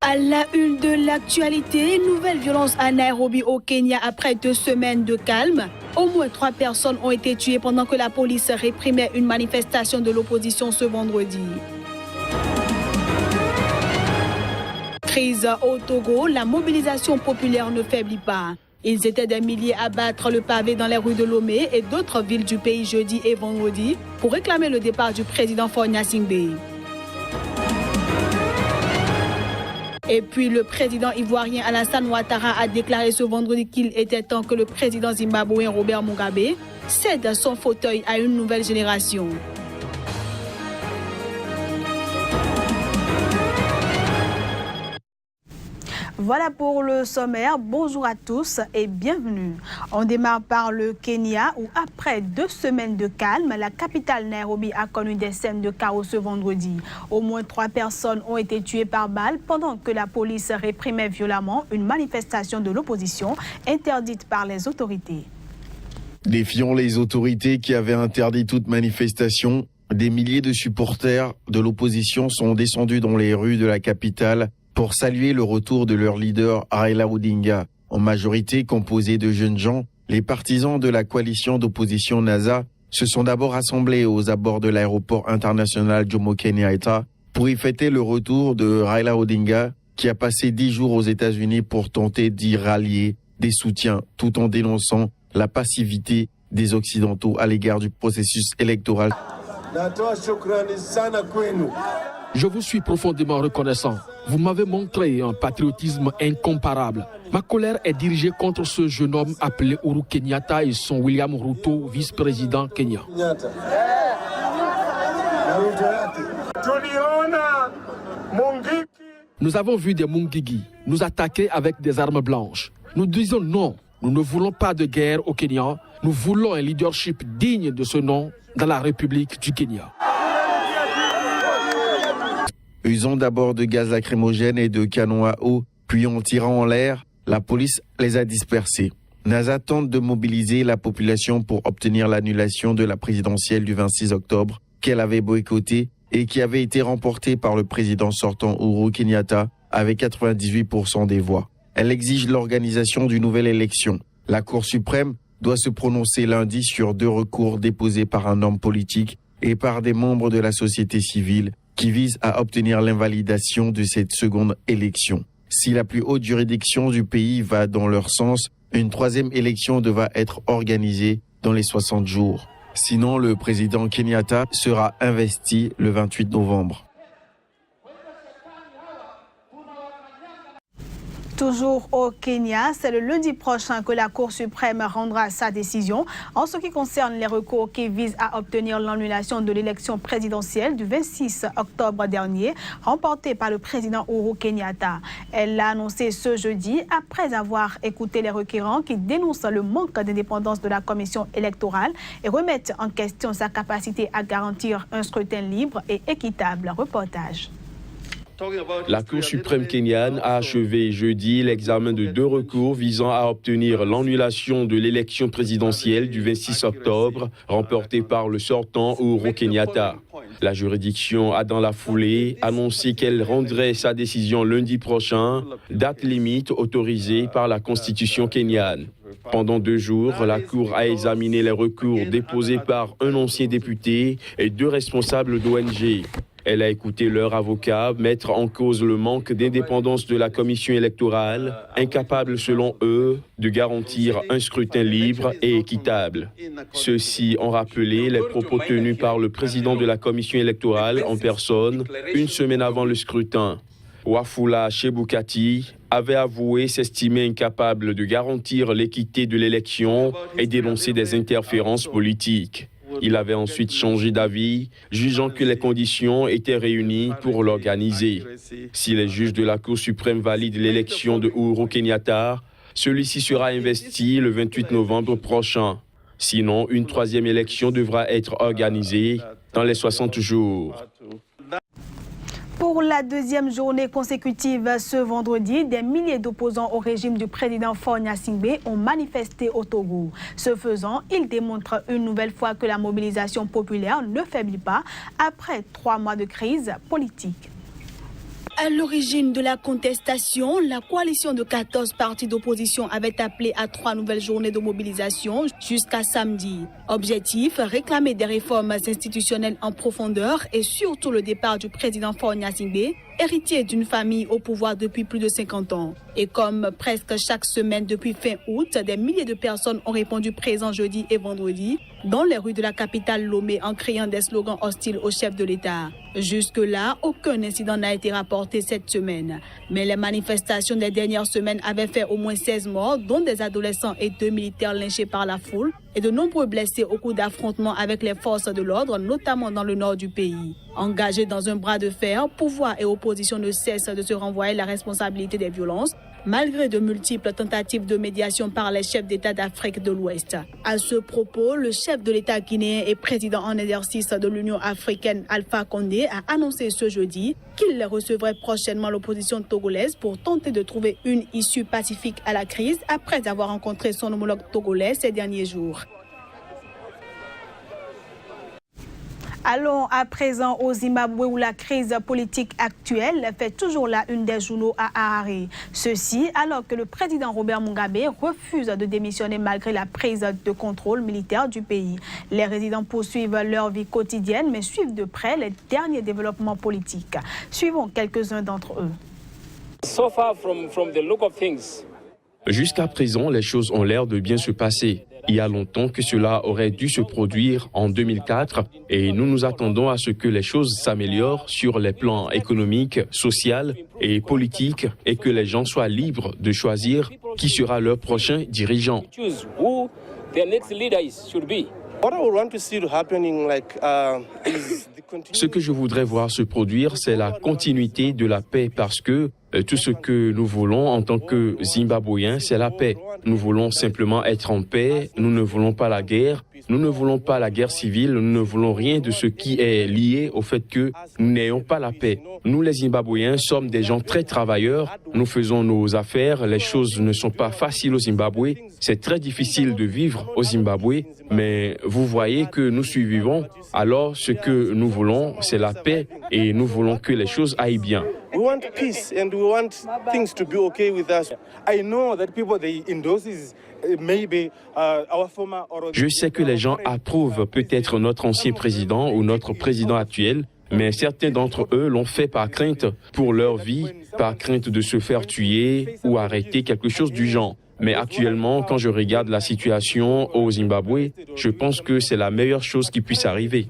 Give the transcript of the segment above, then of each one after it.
À la une de l'actualité, nouvelle violence à Nairobi au Kenya après 2 semaines de calme. Au moins 3 personnes ont été tuées pendant que la police réprimait une manifestation de l'opposition ce vendredi. Crise au Togo, la mobilisation populaire ne faiblit pas. Ils étaient des milliers à battre le pavé dans les rues de Lomé et d'autres villes du pays jeudi et vendredi pour réclamer le départ du président Faure Gnassingbé. Et puis le président ivoirien Alassane Ouattara a déclaré ce vendredi qu'il était temps que le président zimbabwéen Robert Mugabe cède son fauteuil à une nouvelle génération. Voilà pour le sommaire. Bonjour à tous et bienvenue. On démarre par le Kenya où après 2 semaines de calme, la capitale Nairobi a connu des scènes de chaos ce vendredi. Au moins 3 personnes ont été tuées par balle pendant que la police réprimait violemment une manifestation de l'opposition interdite par les autorités. Défiant les autorités qui avaient interdit toute manifestation, des milliers de supporters de l'opposition sont descendus dans les rues de la capitale pour saluer le retour de leur leader Raila Odinga. En majorité composée de jeunes gens, les partisans de la coalition d'opposition NASA se sont d'abord rassemblés aux abords de l'aéroport international Jomo Kenyatta pour y fêter le retour de Raila Odinga qui a passé 10 jours aux États-Unis pour tenter d'y rallier des soutiens tout en dénonçant la passivité des Occidentaux à l'égard du processus électoral. Je vous suis profondément reconnaissant. Vous m'avez montré un patriotisme incomparable. Ma colère est dirigée contre ce jeune homme appelé Uhuru Kenyatta et son William Ruto, vice-président Kenya. Nous avons vu des Mungigi nous attaquer avec des armes blanches. Nous disons non, nous ne voulons pas de guerre au Kenya. Nous voulons un leadership digne de ce nom dans la République du Kenya. Usant d'abord de gaz lacrymogène et de canons à eau, puis en tirant en l'air, la police les a dispersés. NASA tente de mobiliser la population pour obtenir l'annulation de la présidentielle du 26 octobre qu'elle avait boycottée et qui avait été remportée par le président sortant Uhuru Kenyatta avec 98% des voix. Elle exige l'organisation d'une nouvelle élection. La Cour suprême doit se prononcer lundi sur 2 recours déposés par un homme politique et par des membres de la société civile qui vise à obtenir l'invalidation de cette seconde élection. Si la plus haute juridiction du pays va dans leur sens, une 3e élection devra être organisée dans les 60 jours. Sinon, le président Kenyatta sera investi le 28 novembre. Toujours au Kenya, c'est le lundi prochain que la Cour suprême rendra sa décision en ce qui concerne les recours qui visent à obtenir l'annulation de l'élection présidentielle du 26 octobre dernier, remportée par le président Uhuru Kenyatta. Elle l'a annoncé ce jeudi après avoir écouté les requérants qui dénoncent le manque d'indépendance de la commission électorale et remettent en question sa capacité à garantir un scrutin libre et équitable. Reportage. La Cour suprême kenyane a achevé jeudi l'examen de 2 recours visant à obtenir l'annulation de l'élection présidentielle du 26 octobre, remportée par le sortant Uhuru Kenyatta. La juridiction a dans la foulée annoncé qu'elle rendrait sa décision lundi prochain, date limite autorisée par la Constitution kenyane. Pendant 2 jours, la Cour a examiné les recours déposés par un ancien député et 2 responsables d'ONG. Elle a écouté leurs avocats mettre en cause le manque d'indépendance de la commission électorale, incapable selon eux de garantir un scrutin libre et équitable. Ceux-ci ont rappelé les propos tenus par le président de la commission électorale en personne 1 semaine avant le scrutin. Wafula Chebukati avait avoué s'estimer incapable de garantir l'équité de l'élection et dénoncer des interférences politiques. Il avait ensuite changé d'avis, jugeant que les conditions étaient réunies pour l'organiser. Si les juges de la Cour suprême valident l'élection de Uhuru Kenyatta, celui-ci sera investi le 28 novembre prochain. Sinon, une 3e élection devra être organisée dans les 60 jours. Pour la 2e journée consécutive ce vendredi, des milliers d'opposants au régime du président Faure Gnassingbé ont manifesté au Togo. Ce faisant, ils démontrent une nouvelle fois que la mobilisation populaire ne faiblit pas après 3 mois de crise politique. À l'origine de la contestation, la coalition de 14 partis d'opposition avait appelé à 3 nouvelles journées de mobilisation jusqu'à samedi. Objectif, réclamer des réformes institutionnelles en profondeur et surtout le départ du président Faure Gnassingbé, héritier d'une famille au pouvoir depuis plus de 50 ans. Et comme presque chaque semaine depuis fin août, des milliers de personnes ont répondu présents jeudi et vendredi dans les rues de la capitale Lomé en criant des slogans hostiles au chef de l'État. Jusque-là, aucun incident n'a été rapporté cette semaine. Mais les manifestations des dernières semaines avaient fait au moins 16 morts, dont des adolescents et 2 militaires lynchés par la foule, et de nombreux blessés au cours d'affrontements avec les forces de l'ordre, notamment dans le nord du pays. Engagés dans un bras de fer, pouvoir et opposition ne cessent de se renvoyer la responsabilité des violences, malgré de multiples tentatives de médiation par les chefs d'État d'Afrique de l'Ouest. À ce propos, le chef de l'État guinéen et président en exercice de l'Union africaine, Alpha Condé, a annoncé ce jeudi qu'il recevrait prochainement l'opposition togolaise pour tenter de trouver une issue pacifique à la crise après avoir rencontré son homologue togolais ces derniers jours. Allons à présent au Zimbabwe où la crise politique actuelle fait toujours la une des journaux à Harare. Ceci alors que le président Robert Mugabe refuse de démissionner malgré la prise de contrôle militaire du pays. Les résidents poursuivent leur vie quotidienne mais suivent de près les derniers développements politiques. Suivons quelques-uns d'entre eux. So far from the look of things. Jusqu'à présent, les choses ont l'air de bien se passer. Il y a longtemps que cela aurait dû se produire en 2004 et nous nous attendons à ce que les choses s'améliorent sur les plans économiques, sociaux et politiques et que les gens soient libres de choisir qui sera leur prochain dirigeant. Ce que je voudrais voir se produire, c'est la continuité de la paix parce que tout ce que nous voulons en tant que Zimbabwéens, c'est la paix. Nous voulons simplement être en paix, nous ne voulons pas la guerre, nous ne voulons pas la guerre civile, nous ne voulons rien de ce qui est lié au fait que nous n'ayons pas la paix. Nous, les Zimbabwéens, sommes des gens très travailleurs, nous faisons nos affaires, les choses ne sont pas faciles au Zimbabwe, c'est très difficile de vivre au Zimbabwe, mais vous voyez que nous survivons, alors ce que nous voulons, c'est la paix et nous voulons que les choses aillent bien. We want peace and we want things to be okay with us. I know that people they endorse maybe our former. Je sais que les gens approuvent peut-être notre ancien président ou notre président actuel, mais certains d'entre eux l'ont fait par crainte pour leur vie, par crainte de se faire tuer ou arrêter, quelque chose du genre. Mais actuellement, quand je regarde la situation au Zimbabwe, je pense que c'est la meilleure chose qui puisse arriver.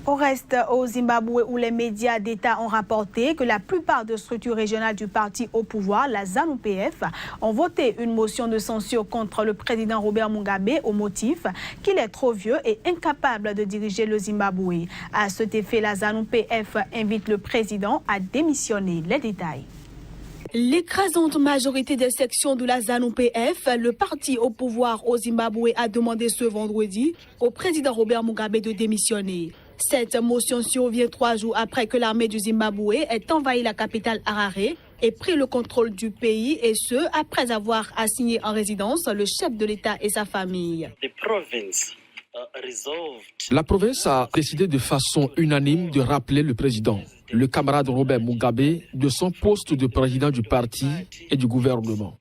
Au reste, au Zimbabwe, où les médias d'État ont rapporté que la plupart des structures régionales du parti au pouvoir, la ZANU-PF, ont voté une motion de censure contre le président Robert Mugabe au motif qu'il est trop vieux et incapable de diriger le Zimbabwe. À cet effet, la ZANU-PF invite le président à démissionner. Les détails. L'écrasante majorité des sections de la ZANU-PF, le parti au pouvoir au Zimbabwe, a demandé ce vendredi au président Robert Mugabe de démissionner. Cette motion survient 3 jours après que l'armée du Zimbabwe ait envahi la capitale Harare et pris le contrôle du pays, et ce, après avoir assigné en résidence le chef de l'État et sa famille. La province a décidé de façon unanime de rappeler le président, le camarade Robert Mugabe, de son poste de président du parti et du gouvernement.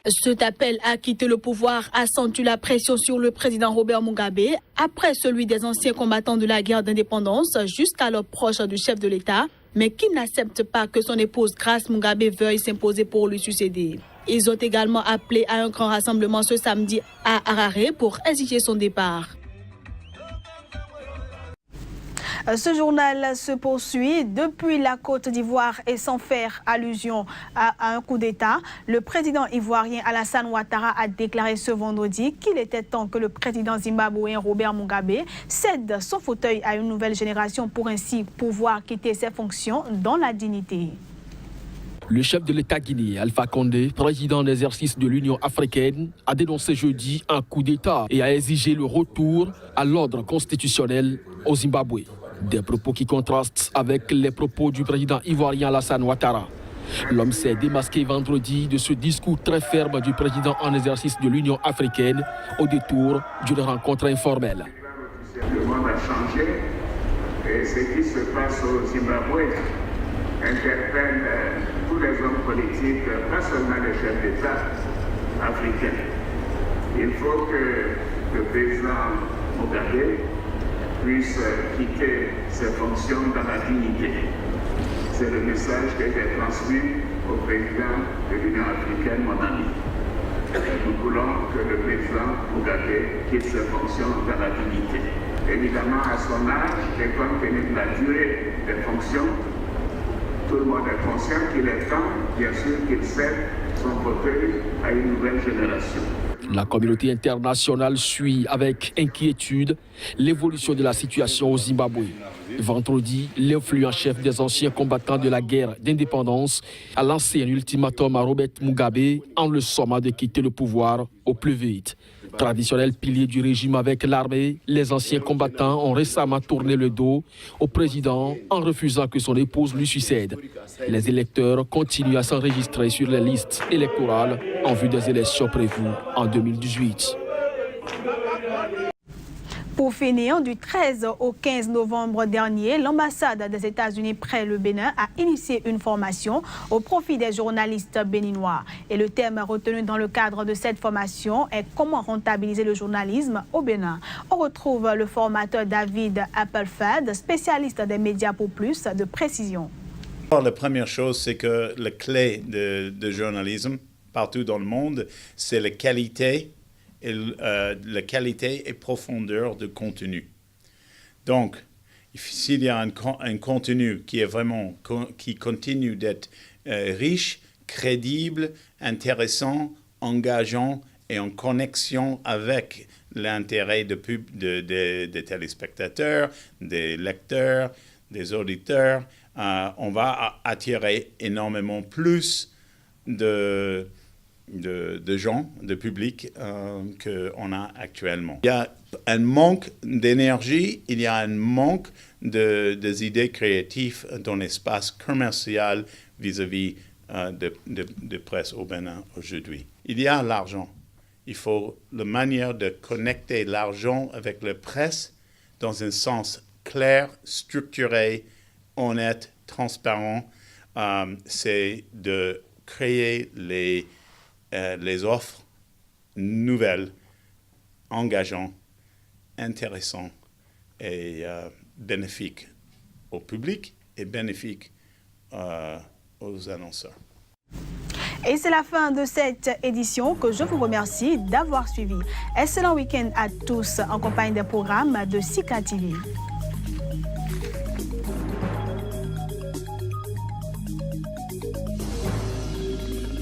Cet appel à quitter le pouvoir accentue la pression sur le président Robert Mugabe après celui des anciens combattants de la guerre d'indépendance jusqu'alors proche du chef de l'État, mais qui n'acceptent pas que son épouse Grace Mugabe veuille s'imposer pour lui succéder. Ils ont également appelé à un grand rassemblement ce samedi à Harare pour exiger son départ. Ce journal se poursuit depuis la Côte d'Ivoire et sans faire allusion à un coup d'État. Le président ivoirien Alassane Ouattara a déclaré ce vendredi qu'il était temps que le président zimbabwéen Robert Mugabe cède son fauteuil à une nouvelle génération pour ainsi pouvoir quitter ses fonctions dans la dignité. Le chef de l'État guinéen, Alpha Condé, président d'exercice de l'Union africaine, a dénoncé jeudi un coup d'État et a exigé le retour à l'ordre constitutionnel au Zimbabwe. Des propos qui contrastent avec les propos du président ivoirien Alassane Ouattara. L'homme s'est démasqué vendredi de ce discours très ferme du président en exercice de l'Union africaine au détour d'une rencontre informelle. Le monde a changé et ce qui se passe au Zimbabwe interpelle tous les hommes politiques, pas seulement les chefs d'État africains. Il faut que le président Mugabe puisse quitter ses fonctions dans la dignité. C'est le message que j'ai transmis au président de l'Union africaine, mon ami. Nous voulons que le président Mugabe quitte ses fonctions dans la dignité. Évidemment, à son âge, et compte tenu de la durée des fonctions, tout le monde est conscient qu'il est temps, bien sûr, qu'il cède son fauteuil à une nouvelle génération. La communauté internationale suit avec inquiétude l'évolution de la situation au Zimbabwe. Vendredi, l'influent chef des anciens combattants de la guerre d'indépendance a lancé un ultimatum à Robert Mugabe en le sommant de quitter le pouvoir au plus vite. Traditionnel pilier du régime avec l'armée, les anciens combattants ont récemment tourné le dos au président en refusant que son épouse lui succède. Les électeurs continuent à s'enregistrer sur les listes électorales en vue des élections prévues en 2018. Pour finir, du 13 au 15 novembre dernier, l'ambassade des États-Unis près le Bénin a initié une formation au profit des journalistes béninois. Et le thème retenu dans le cadre de cette formation est comment rentabiliser le journalisme au Bénin. On retrouve le formateur David Applefeld, spécialiste des médias pour plus de précision. La première chose, c'est que la clé de journalisme partout dans le monde, c'est la qualité et profondeur de contenu. Donc, s'il y a un contenu qui est vraiment, qui continue d'être riche, crédible, intéressant, engageant et en connexion avec l'intérêt des téléspectateurs, des lecteurs, des auditeurs, on va attirer énormément plus de gens, de public qu'on a actuellement. Il y a un manque d'énergie, il y a un manque des idées créatives dans l'espace commercial vis-à-vis de presse au Bénin aujourd'hui. Il y a l'argent. Il faut la manière de connecter l'argent avec la presse dans un sens clair, structuré, honnête, transparent. C'est de créer les offres nouvelles, engageantes, intéressantes et bénéfiques au public et bénéfiques aux annonceurs. Et c'est la fin de cette édition que je vous remercie d'avoir suivi. Excellent week-end à tous en compagnie des programmes de Sika TV.